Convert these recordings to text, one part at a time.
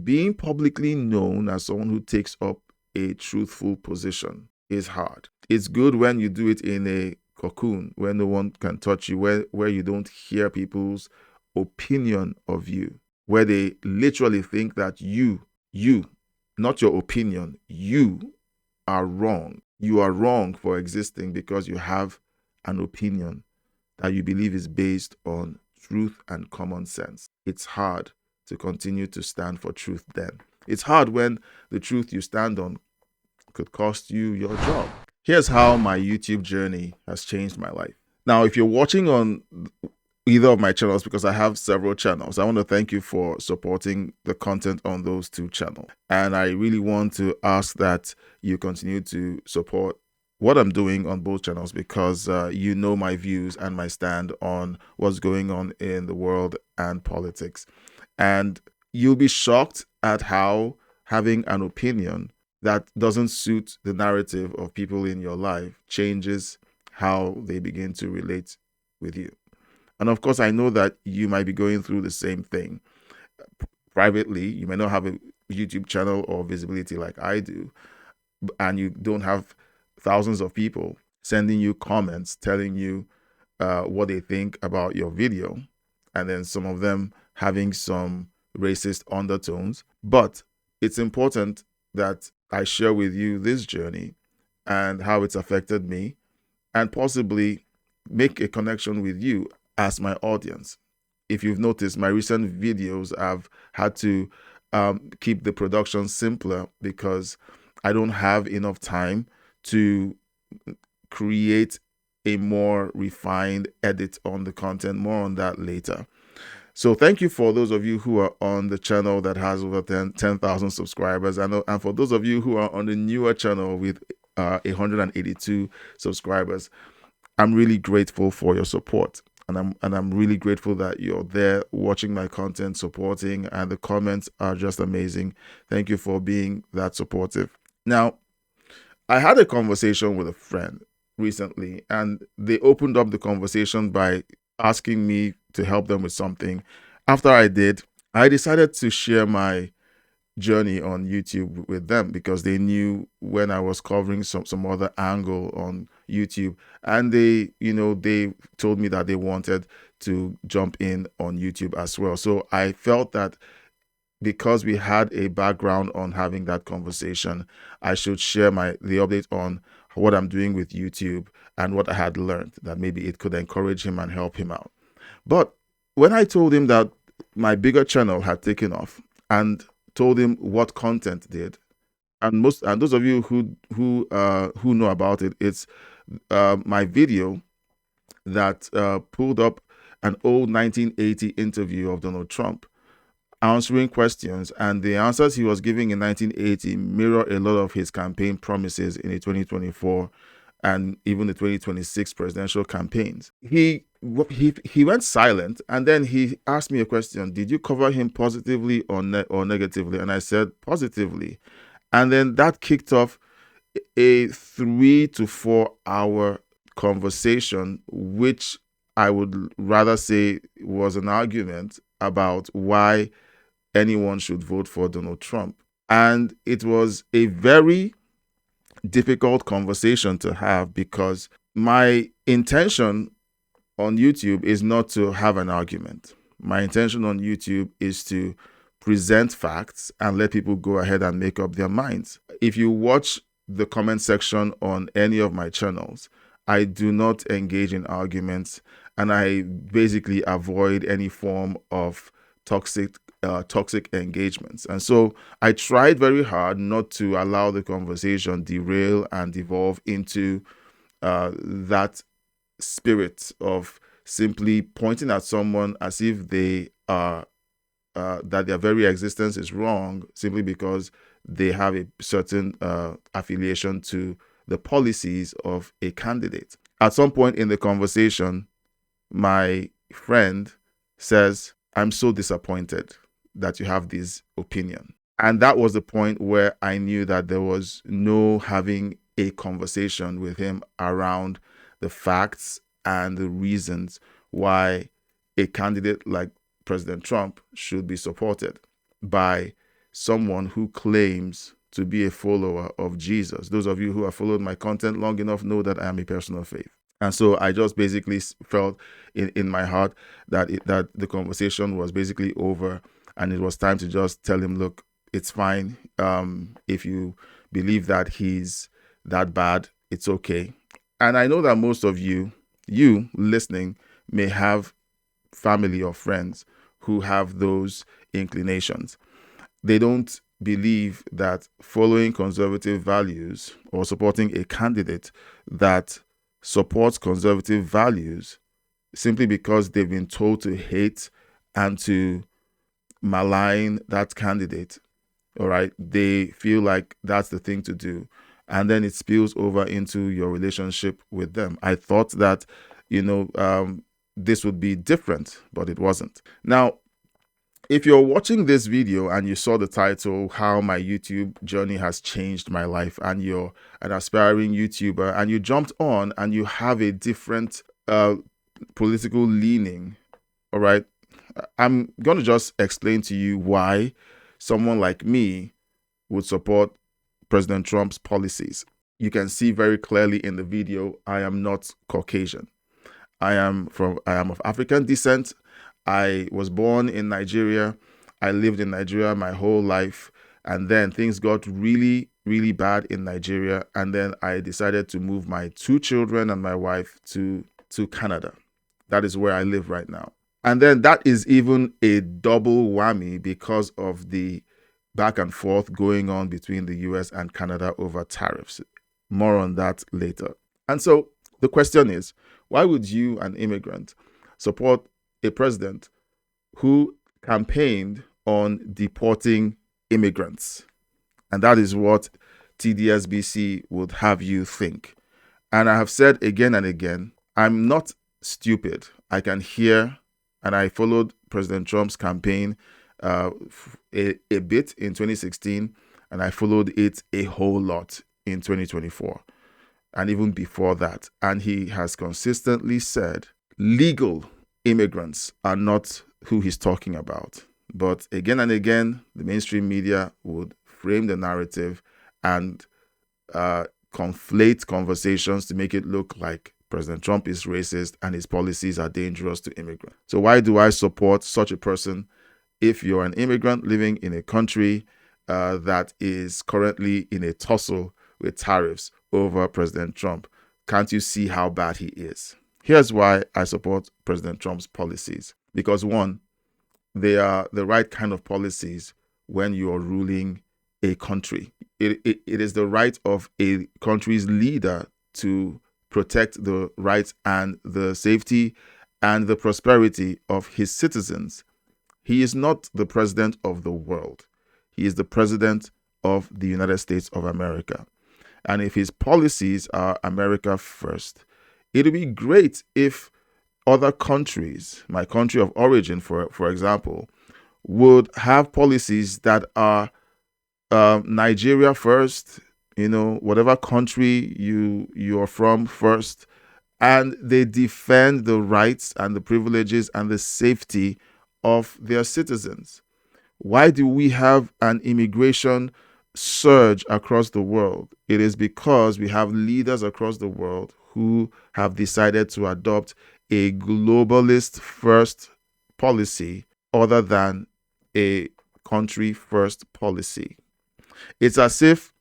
Being publicly known as someone who takes up a truthful position is hard. It's good when you do it in a cocoon where no one can touch you, where you don't hear people's opinion of you, where they literally think that you, not your opinion, you are wrong. You are wrong for existing because you have an opinion that you believe is based on truth and common sense. It's hard to continue to stand for truth then. It's hard when the truth you stand on could cost you your job. Here's how my YouTube journey has changed my life. Now, if you're watching on either of my channels, because I have several channels, I want to thank you for supporting the content on those two channels. And I really want to ask that you continue to support what I'm doing on both channels because you know my views and my stand on what's going on in the world and politics. And you'll be shocked at how having an opinion that doesn't suit the narrative of people in your life changes how they begin to relate with you. And of course, I know that you might be going through the same thing. Privately, you may not have a YouTube channel or visibility like I do, and you don't have thousands of people sending you comments telling you what they think about your video, and then some of them having some racist undertones. But it's important that I share with you this journey and how it's affected me, and possibly make a connection with you as my audience. If you've noticed, my recent videos, I've had to keep the production simpler because I don't have enough time to create a more refined edit on the content. More on that later. So thank you for those of you who are on the channel that has over 10,000 subscribers. And for those of you who are on the newer channel with 182 subscribers, I'm really grateful for your support. And I'm really grateful that you're there watching my content, supporting, and the comments are just amazing. Thank you for being that supportive. Now, I had a conversation with a friend recently, and they opened up the conversation by asking me to help them with something. After I did, I decided to share my journey on YouTube with them because they knew when I was covering some other angle on YouTube, and they told me that they wanted to jump in on YouTube as well. So I felt that because we had a background on having that conversation, I should share the update on what I'm doing with YouTube and what I had learned, that maybe it could encourage him and help him out. But when I told him that my bigger channel had taken off and told him what content did, and those of you who know about it, it's my video that pulled up an old 1980 interview of Donald Trump answering questions, and the answers he was giving in 1980 mirror a lot of his campaign promises in the 2024 and even the 2026 presidential campaigns. He went silent, and then he asked me a question: did you cover him positively or negatively? And I said positively. And then that kicked off a 3 to 4 hour conversation, which I would rather say was an argument about why anyone should vote for Donald Trump. And it was a very difficult conversation to have because my intention on YouTube is not to have an argument. My intention on YouTube is to present facts and let people go ahead and make up their minds. If you watch the comment section on any of my channels, I do not engage in arguments, and I basically avoid any form of toxic engagements. And so I tried very hard not to allow the conversation derail and devolve into that spirit of simply pointing at someone as if they are that their very existence is wrong simply because they have a certain affiliation to the policies of a candidate. At some point in the conversation, my friend says, "I'm so disappointed that you have this opinion." And that was the point where I knew that there was no having a conversation with him around the facts and the reasons why a candidate like President Trump should be supported by someone who claims to be a follower of Jesus. Those of you who have followed my content long enough know that I am a person of faith. And so I just basically felt in my heart that that the conversation was basically over, and it was time to just tell him, look, it's fine. If you believe that he's that bad, it's okay. And I know that most of you listening, may have family or friends who have those inclinations. They don't believe that following conservative values or supporting a candidate that supports conservative values simply because they've been told to hate and to malign that candidate, all right, they feel like that's the thing to do. And then it spills over into your relationship with them. I thought that, this would be different, but it wasn't. Now, if you're watching this video and you saw the title, How My YouTube Journey Has Changed My Life, and you're an aspiring YouTuber and you jumped on and you have a different political leaning, all right, I'm going to just explain to you why someone like me would support President Trump's policies. You can see very clearly in the video, I am not Caucasian. I am of African descent. I was born in Nigeria. I lived in Nigeria my whole life. And then things got really, really bad in Nigeria. And then I decided to move my 2 children and my wife to Canada. That is where I live right now. And then that is even a double whammy because of the back and forth going on between the US and Canada over tariffs. More on that later. And so the question is, why would you, an immigrant, support a president who campaigned on deporting immigrants? And that is what TDSBC would have you think. And I have said again and again, I'm not stupid. I can hear, and I followed President Trump's campaign a bit in 2016, and I followed it a whole lot in 2024. And even before that. And he has consistently said legal immigrants are not who he's talking about. But again and again, the mainstream media would frame the narrative and conflate conversations to make it look like President Trump is racist and his policies are dangerous to immigrants. So why do I support such a person if you're an immigrant living in a country that is currently in a tussle with tariffs over President Trump? Can't you see how bad he is? Here's why I support President Trump's policies. Because 1, they are the right kind of policies when you are ruling a country. It is the right of a country's leader to protect the rights and the safety and the prosperity of his citizens. He is not the president of the world. He is the president of the United States of America. And if his policies are America first, it would be great if other countries, my country of origin, for example, would have policies that are Nigeria first, whatever country you're from first, and they defend the rights and the privileges and the safety of their citizens. Why do we have an immigration surge across the world? It is because we have leaders across the world who have decided to adopt a globalist first policy other than a country first policy. It's as if,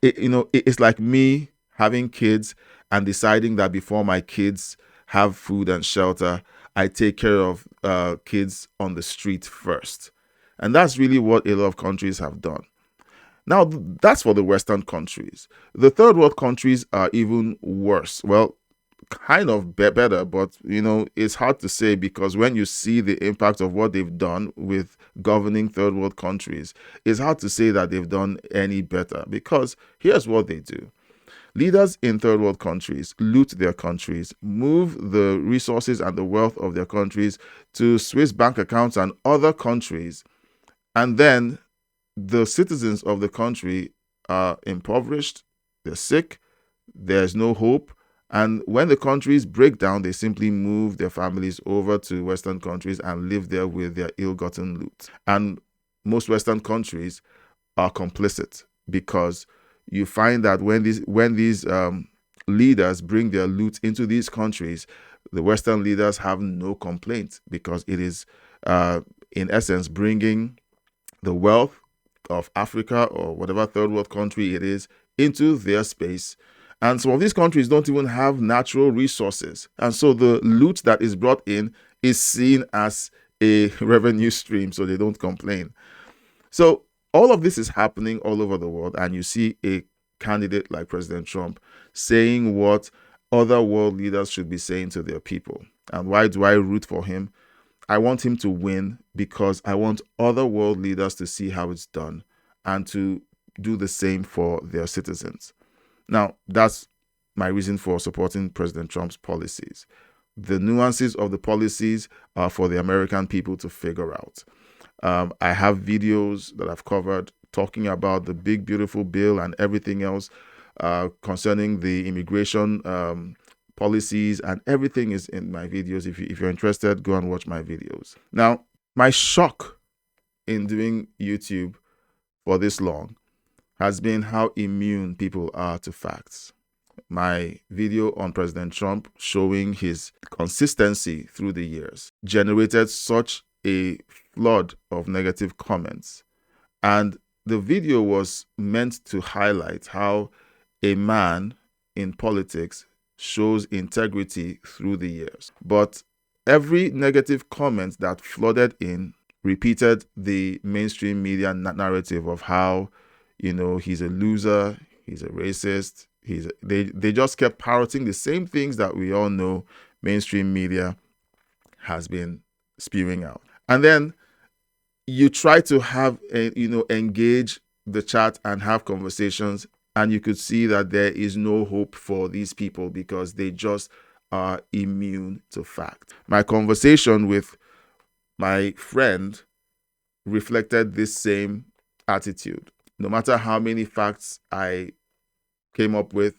it's like me having kids and deciding that before my kids have food and shelter, I take care of kids on the street first. And that's really what a lot of countries have done. Now, that's for the Western countries. The third world countries are even worse. Well, kind of better, but, it's hard to say because when you see the impact of what they've done with governing third world countries, it's hard to say that they've done any better because here's what they do. Leaders in third world countries loot their countries, move the resources and the wealth of their countries to Swiss bank accounts and other countries, and then the citizens of the country are impoverished, they're sick, there's no hope, and when the countries break down, they simply move their families over to Western countries and live there with their ill-gotten loot. And most Western countries are complicit, because you find that when these leaders bring their loot into these countries, the Western leaders have no complaint, because it is, in essence, bringing the wealth of Africa or whatever third world country it is into their space. And some of these countries don't even have natural resources. And so the loot that is brought in is seen as a revenue stream, so they don't complain. So all of this is happening all over the world, and you see a candidate like President Trump saying what other world leaders should be saying to their people. And why do I root for him? I want him to win because I want other world leaders to see how it's done and to do the same for their citizens. Now, that's my reason for supporting President Trump's policies. The nuances of the policies are for the American people to figure out. I have videos that I've covered talking about the big, beautiful bill and everything else concerning the immigration policies, and everything is in my videos. If you're interested, go and watch my videos. Now, my shock in doing YouTube for this long has been how immune people are to facts. My video on President Trump showing his consistency through the years generated such a flood of negative comments. And the video was meant to highlight how a man in politics shows integrity through the years. But every negative comment that flooded in repeated the mainstream media narrative of how, he's a loser, he's a racist, they just kept parroting the same things that we all know mainstream media has been spewing out. And then you try to have engage the chat and have conversations, and you could see that there is no hope for these people because they just are immune to fact. My conversation with my friend reflected this same attitude. No matter how many facts I came up with,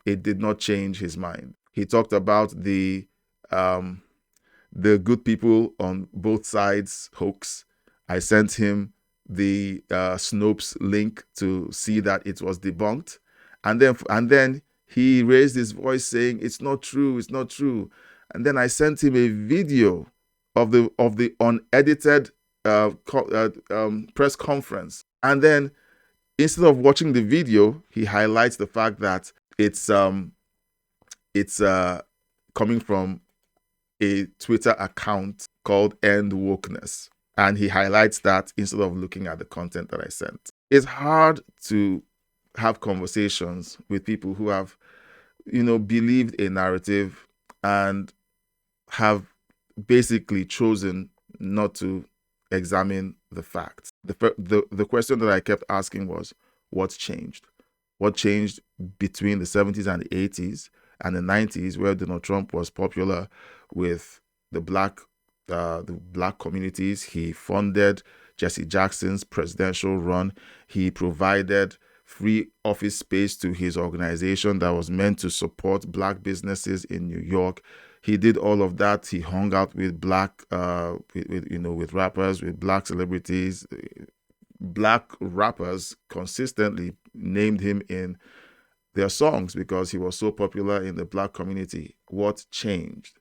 it did not change his mind. He talked about the good people on both sides hoax. I sent him the Snopes link to see that it was debunked, and then he raised his voice saying it's not true, it's not true. And then I sent him a video of the unedited press conference, and then instead of watching the video, he highlights the fact that it's coming from a Twitter account called End Wokeness. And he highlights that instead of looking at the content that I sent. It's hard to have conversations with people who have, believed a narrative and have basically chosen not to examine the facts. The question that I kept asking was, what's changed? What changed between the 70s and the 80s and the 90s, where Donald Trump was popular with the black communities? He funded Jesse Jackson's presidential run. He provided free office space to his organization that was meant to support black businesses in New York. He did all of that. He hung out with with rappers, with black celebrities. Black rappers consistently named him in their songs because he was so popular in the black community. What changed?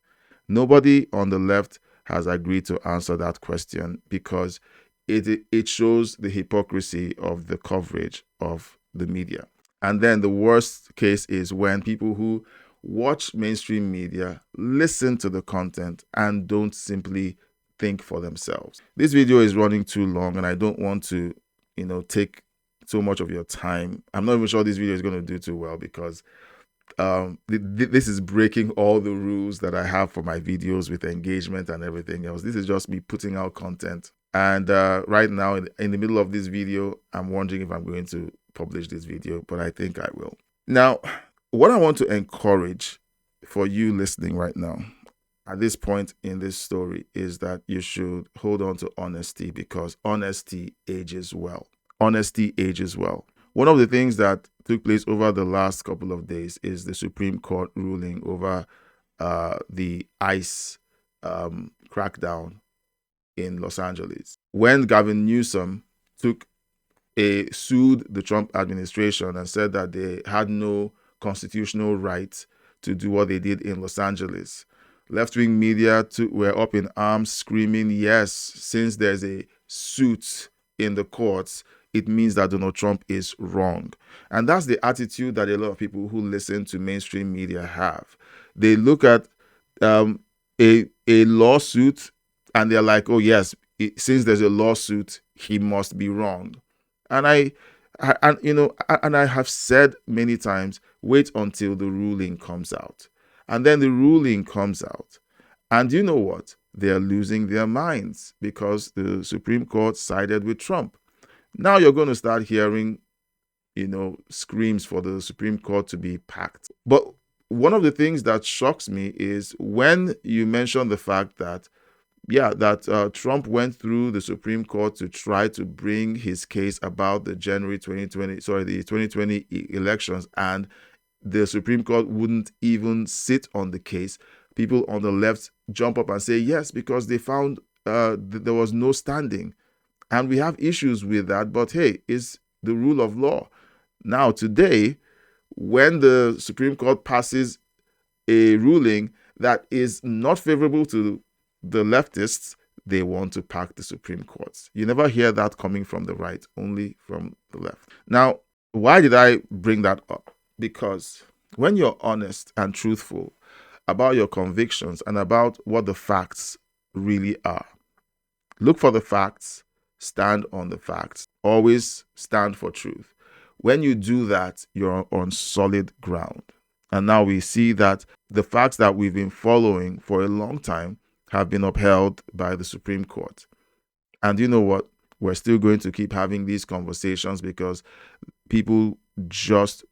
Nobody on the left has agreed to answer that question because it shows the hypocrisy of the coverage of the media. And then the worst case is when people who watch mainstream media listen to the content and don't simply think for themselves. This video is running too long and I don't want to, take so much of your time. I'm not even sure this video is going to do too well because this is breaking all the rules that I have for my videos with engagement and everything else. This is just me putting out content. And right now, in the middle of this video, I'm wondering if I'm going to publish this video, but I think I will. Now, what I want to encourage for you listening right now at this point in this story is that you should hold on to honesty because honesty ages well. Honesty ages well. One of the things that took place over the last couple of days is the Supreme Court ruling over the ICE crackdown in Los Angeles. When Gavin Newsom sued the Trump administration and said that they had no constitutional right to do what they did in Los Angeles, left-wing media were up in arms screaming, yes, since there's a suit in the courts, it means that Donald Trump is wrong. And that's the attitude that a lot of people who listen to mainstream media have. They look at a lawsuit and they're like, oh yes, since there's a lawsuit, he must be wrong. And I have said many times, wait until the ruling comes out. And then the ruling comes out. And you know what? They're losing their minds because the Supreme Court sided with Trump. Now you're going to start hearing, screams for the Supreme Court to be packed. But one of the things that shocks me is when you mention the fact that Trump went through the Supreme Court to try to bring his case about the 2020 elections, and the Supreme Court wouldn't even sit on the case. People on the left jump up and say, yes, because they found there was no standing. And we have issues with that, but hey, it's the rule of law. Now, today, when the Supreme Court passes a ruling that is not favorable to the leftists, they want to pack the Supreme Court. You never hear that coming from the right, only from the left. Now, why did I bring that up? Because when you're honest and truthful about your convictions and about what the facts really are, look for the facts, stand on the facts, always stand for truth. When you do that, you're on solid ground. And now we see that the facts that we've been following for a long time have been upheld by the Supreme Court. And you know what? We're still going to keep having these conversations because people just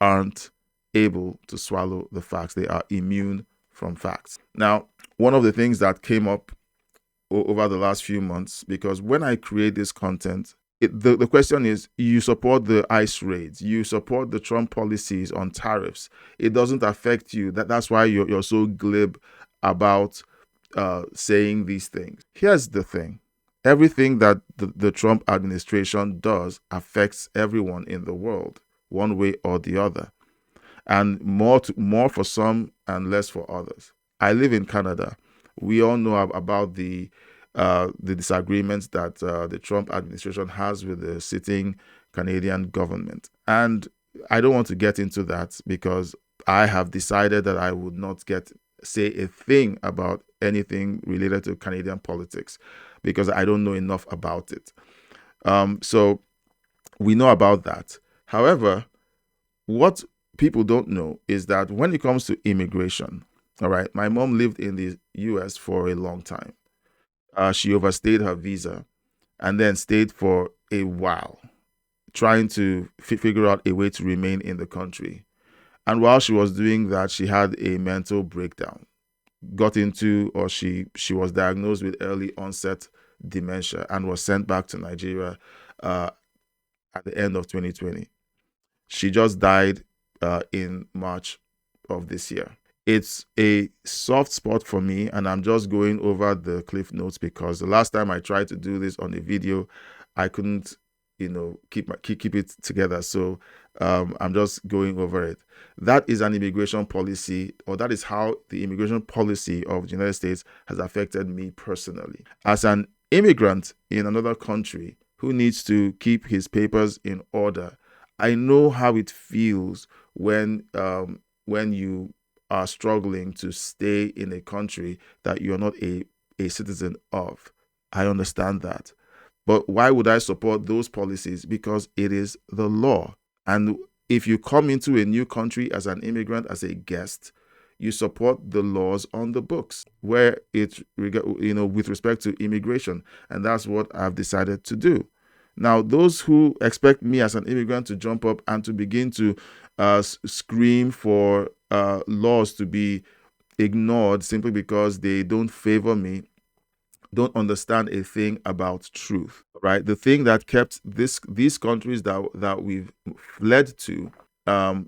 aren't able to swallow the facts. They are immune from facts. Now, one of the things that came up over the last few months, because when I create this content, the question is, you support the ICE raids, you support the Trump policies on tariffs. It doesn't affect you. That's why you're so glib about saying these things. Here's the thing. Everything that the Trump administration does affects everyone in the world, one way or the other, and more for some and less for others. I live in Canada. We all know about the disagreements that the Trump administration has with the sitting Canadian government. And I don't want to get into that because I have decided that I would not say a thing about anything related to Canadian politics because I don't know enough about it. So we know about that. However, what people don't know is that when it comes to immigration, all right, my mom lived in the US for a long time. She overstayed her visa and then stayed for a while trying to figure out a way to remain in the country. And while she was doing that, she had a mental breakdown, she was diagnosed with early onset dementia and was sent back to Nigeria at the end of 2020. She just died in March of this year. It's a soft spot for me, and I'm just going over the cliff notes because the last time I tried to do this on a video, I couldn't, keep it together. So I'm just going over it. That is an immigration policy, or that is how the immigration policy of the United States has affected me personally. As an immigrant in another country who needs to keep his papers in order, I know how it feels when you are struggling to stay in a country that you're not a citizen of. I understand that. But why would I support those policies? Because it is the law. And if you come into a new country as an immigrant, as a guest, you support the laws on the books where it's, with respect to immigration. And that's what I've decided to do. Now, those who expect me as an immigrant to jump up and to begin to scream for laws to be ignored simply because they don't favor me don't understand a thing about truth, right? The thing that kept these countries that we've fled to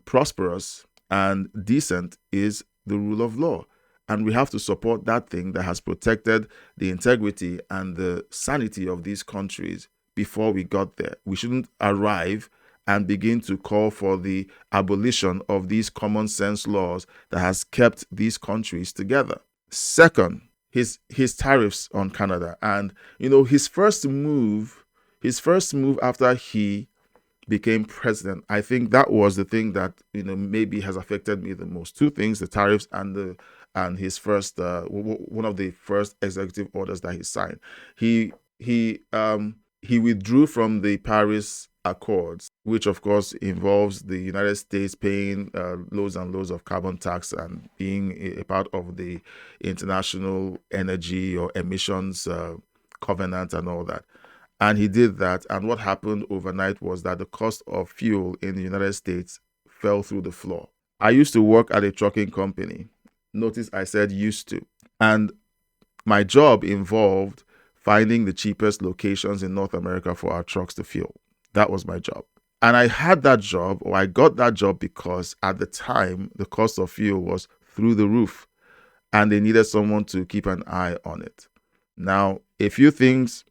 prosperous and decent is the rule of law. And we have to support that thing that has protected the integrity and the sanity of these countries before we got there. We shouldn't arrive and begin to call for the abolition of these common sense laws that has kept these countries together. Second, his tariffs on Canada. And his first move after he became president, I think that was the thing that maybe has affected me the most. Two things: the tariffs and his first one of the first executive orders that he signed. He withdrew from the Paris Accords, which of course involves the United States paying loads and loads of carbon tax and being a part of the International Energy or Emissions Covenant and all that. And he did that. And what happened overnight was that the cost of fuel in the United States fell through the floor. I used to work at a trucking company. Notice I said used to. And my job involved finding the cheapest locations in North America for our trucks to fuel. That was my job. And I had that job, or I got that job, because at the time, the cost of fuel was through the roof. And they needed someone to keep an eye on it. Now, a few things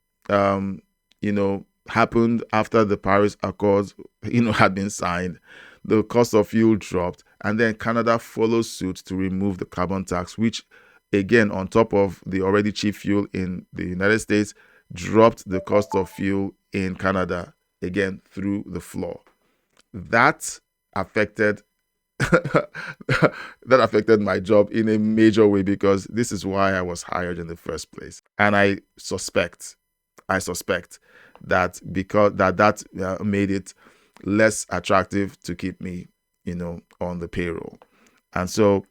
happened after the Paris Accords, had been signed. The cost of fuel dropped, and then Canada followed suit to remove the carbon tax, which, again, on top of the already cheap fuel in the United States, dropped the cost of fuel in Canada, again, through the floor. That affected my job in a major way, because this is why I was hired in the first place. And I suspect that because that made it less attractive to keep me, on the payroll. And so,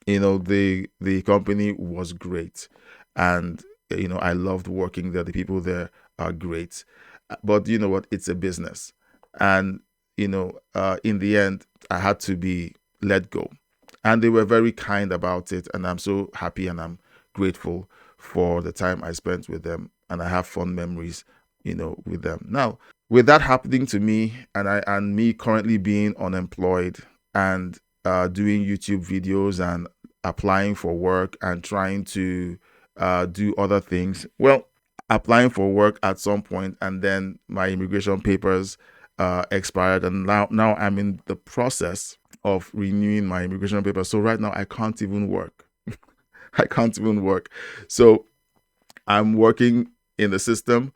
the company was great, and I loved working there. The people there are great, but you know what? It's a business, and in the end, I had to be let go, and they were very kind about it, and I'm so happy and I'm grateful for the time I spent with them, and I have fond memories, with them. Now, with that happening to me, and me currently being unemployed and doing YouTube videos and applying for work and trying to do other things. Well, applying for work at some point, and then my immigration papers expired, and now I'm in the process of renewing my immigration papers. So right now I can't even work. I can't even work. So I'm working in the system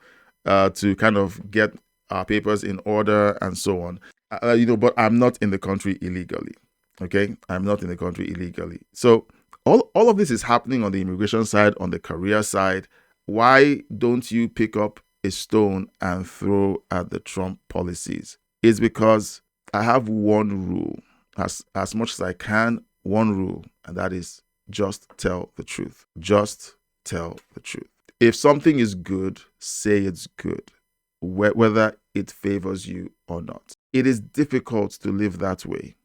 to kind of get our papers in order and so on. But I'm not in the country illegally. Okay, I'm not in the country illegally. So all of this is happening on the immigration side, on the career side. Why don't you pick up a stone and throw at the Trump policies? It's because I have one rule, as much as I can, one rule, and that is just tell the truth. Just tell the truth. If something is good, say it's good, whether it favors you or not. It is difficult to live that way.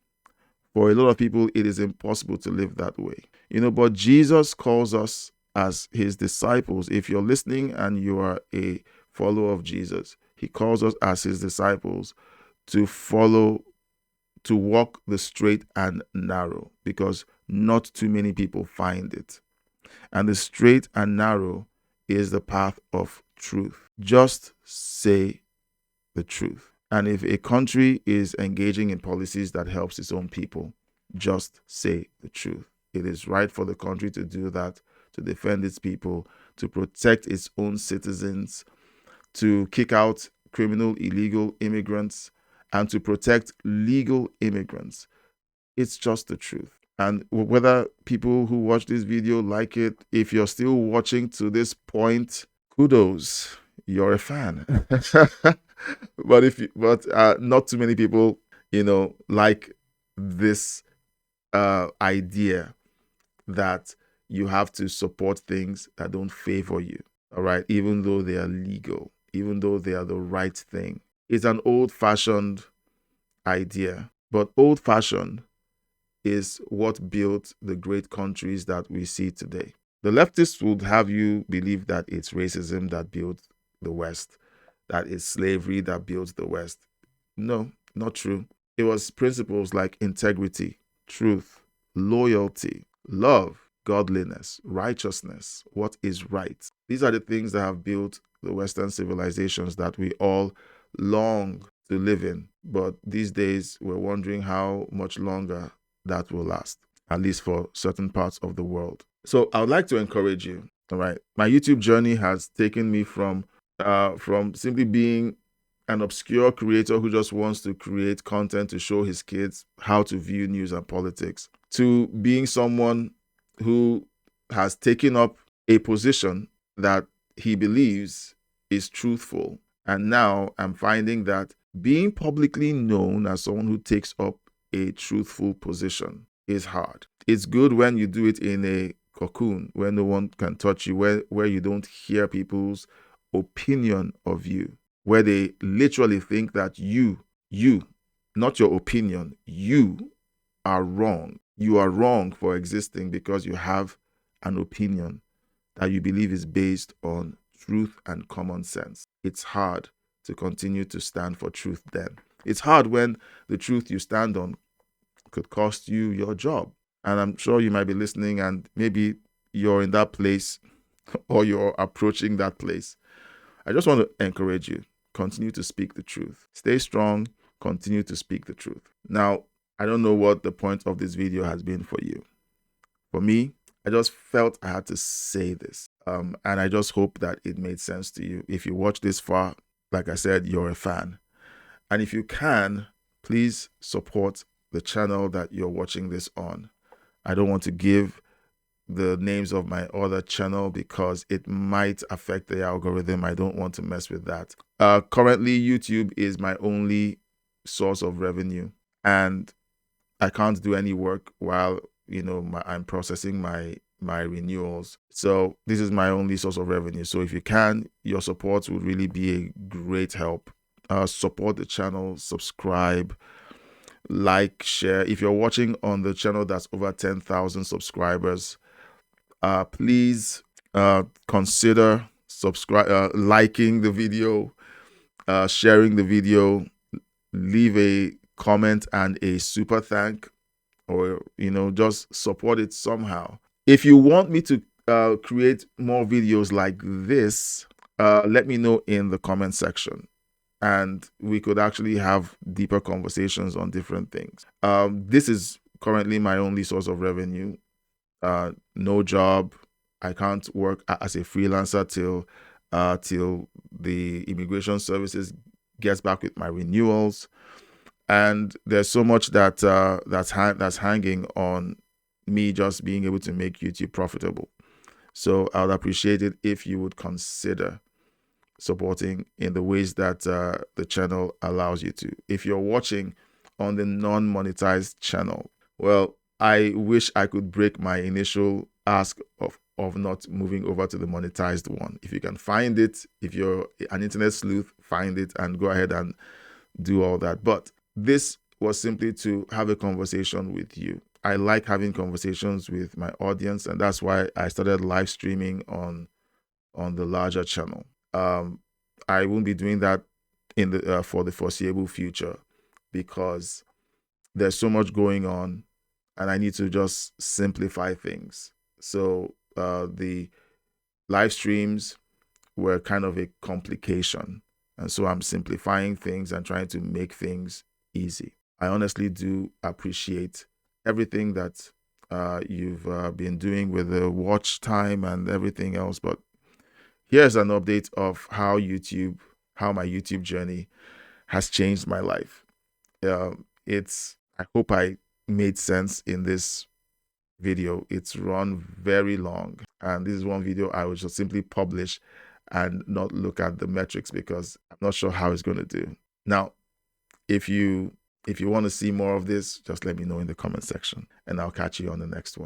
For a lot of people, it is impossible to live that way. But Jesus calls us as his disciples. If you're listening and you are a follower of Jesus, he calls us as his disciples to walk the straight and narrow, because not too many people find it. And the straight and narrow is the path of truth. Just say the truth. And if a country is engaging in policies that helps its own people, just say the truth. It is right for the country to do that, to defend its people, to protect its own citizens, to kick out criminal, illegal immigrants, and to protect legal immigrants. It's just the truth. And whether people who watch this video like it, if you're still watching to this point, kudos, you're a fan. But not too many people, like this idea that you have to support things that don't favor you. All right, even though they are legal, even though they are the right thing. It's an old-fashioned idea, but old-fashioned is what built the great countries that we see today. The leftists would have you believe that it's racism that built the West, that it's slavery that built the West. No, not true. It was principles like integrity, truth, loyalty, love, godliness, righteousness, what is right. These are the things that have built the Western civilizations that we all long to live in. But these days, we're wondering how much longer that will last, at least for certain parts of the world. So I would like to encourage you. All right. My YouTube journey has taken me from simply being an obscure creator who just wants to create content to show his kids how to view news and politics, to being someone who has taken up a position that he believes is truthful. And now I'm finding that being publicly known as someone who takes up a truthful position is hard. It's good when you do it in a cocoon where no one can touch you, where you don't hear people's opinion of you, where they literally think that you, not your opinion, you are wrong. You are wrong for existing because you have an opinion that you believe is based on truth and common sense. It's hard to continue to stand for truth then. It's hard when the truth you stand on could cost you your job. And I'm sure you might be listening and maybe you're in that place or you're approaching that place. I just want to encourage you. Continue to speak the truth. Stay strong. Continue to speak the truth. Now, I don't know what the point of this video has been for you. For me, I just felt I had to say this. And I just hope that it made sense to you. If you watch this far, like I said, you're a fan. And if you can, please support the channel that you're watching this on. I don't want to give the names of my other channel because it might affect the algorithm. I don't want to mess with that. Currently, YouTube is my only source of revenue, and I can't do any work while I'm processing my renewals. So this is my only source of revenue. So if you can, your support would really be a great help. Support the channel, subscribe, like, share. If you're watching on the channel that's over 10,000 subscribers, please consider liking the video, sharing the video, leave a comment and a super thank, or just support it somehow. If you want me to create more videos like this, let me know in the comment section, and we could actually have deeper conversations on different things. This is currently my only source of revenue. No job. I can't work as a freelancer till the immigration services gets back with my renewals. And there's so much that's hanging on me just being able to make YouTube profitable. So I would appreciate it if you would consider supporting in the ways that the channel allows you to. If you're watching on the non-monetized channel, well, I wish I could break my initial ask of not moving over to the monetized one. If you can find it, if you're an internet sleuth, find it and go ahead and do all that. But this was simply to have a conversation with you. I like having conversations with my audience, and that's why I started live streaming on the larger channel. I won't be doing that in the for the foreseeable future because there's so much going on, and I need to just simplify things. So the live streams were kind of a complication, and so I'm simplifying things and trying to make things easy. I honestly do appreciate everything that you've been doing with the watch time and everything else, but here's an update of how my YouTube journey has changed my life. I hope I made sense in this video. It's run very long, and this is one video I will just simply publish and not look at the metrics because I'm not sure how it's going to do. Now, if you want to see more of this, just let me know in the comment section, and I'll catch you on the next one.